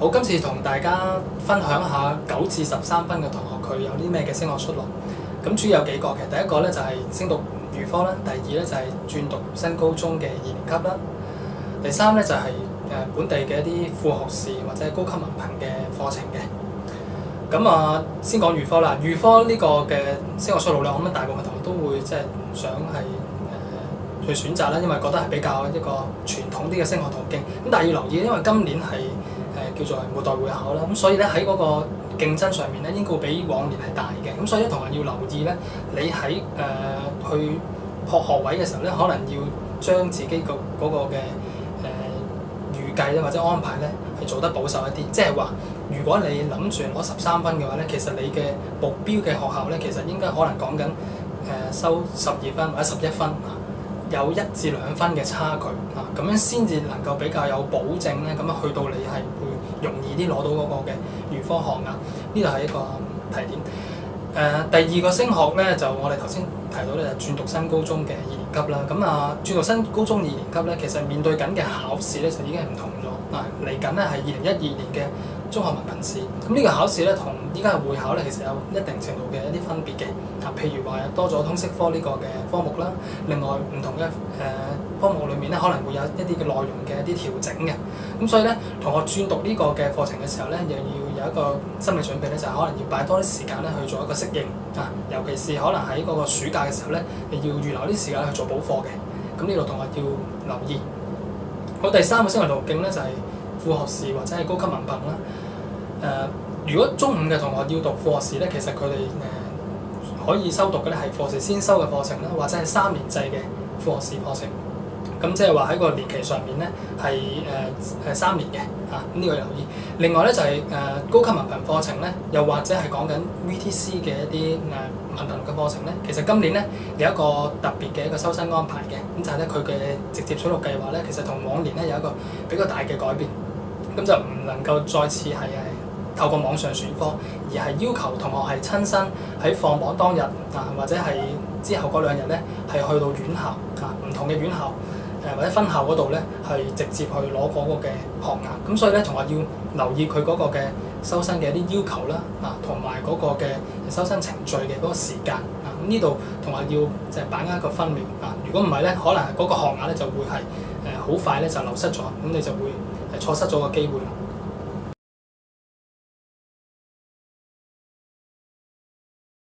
好，今次同大家分享下9至13分嘅同學佢有啲咩嘅升學出路。咁主要有幾個嘅，第一個咧就係升讀預科啦，第二咧就係轉讀新高中嘅2年級啦，第三咧就係本地嘅一啲副學士或者高級文憑嘅課程嘅。咁先講預科啦。預科呢個嘅升學出路咧，我諗大部分同學都會即係想係去選擇啦，因為覺得係比較一個傳統啲嘅升學途徑。咁但係要留意，因為今年係叫做末代會考啦，咁所以咧喺嗰個競爭上面咧，應該會比往年係大嘅。咁所以咧，同學要留意咧，你喺去撲學位嘅時候咧，可能要將自己嗰個嘅預計咧或者安排咧係做得保守一啲。即係話，如果你諗住攞13分嘅話咧，其實你嘅目標嘅學校咧，其實應該可能講緊收12分或者11分啊，有1至2分嘅差距啊，咁樣先至能夠比較有保證咧，咁樣去到你係會容易啲攞到嗰個嘅預科學額。呢度係一個提點。第二個升學咧，就我哋頭先提到咧，就轉讀新高中嘅2年級啦。咁轉讀新高中2年級咧，其實面對緊嘅考試咧就已經係唔同咗。嚟緊咧係2012年嘅中學文憑試。咁呢個考試咧同依家嘅會考咧，其實有一定程度嘅一啲分別嘅。譬如話多咗通識科呢個嘅科目啦，另外唔同嘅科目裏面咧可能會有一啲嘅內容嘅一啲調整嘅。咁所以咧，同學轉讀呢個嘅課程嘅時候咧，又要有一個心理準備咧，就係可能要擺多啲時間咧去做一個適應啊。尤其是可能喺嗰個暑假嘅時候咧，你要預留啲時間去做補課嘅。咁呢度同學要留意。好，第三個升學途徑咧就係副學士或者係高級文憑啦。如果中五嘅同學要讀副學士咧，其實佢哋可以修讀嘅咧係課時先修嘅課程啦，或者係3年制嘅副學士課程。咁即係話喺個年期上面咧係3年嘅嚇，咁呢個要留意。另外咧就係高級文憑課程咧，又或者係講緊 VTC 嘅一啲文憑嘅課程咧，其實今年咧有一個特別嘅一個收生安排嘅，咁就係咧佢嘅直接取錄計劃咧，其實同往年咧有一個比較大嘅改變，咁就唔能夠再次係透過網上選科，而係要求同學係親身喺放榜當日或者係之後嗰2日咧係去到院校唔同嘅院校或者分校嗰度咧係直接去攞嗰個嘅學額。咁所以咧，同學要留意佢嗰個嘅收生嘅一啲要求啦同埋嗰個嘅收生程序嘅嗰個時間咁呢度同學要就係把握一個分秒如果唔係咧，可能嗰個學額咧就會係好快咧就流失咗，咁你就會錯失咗個機會啦。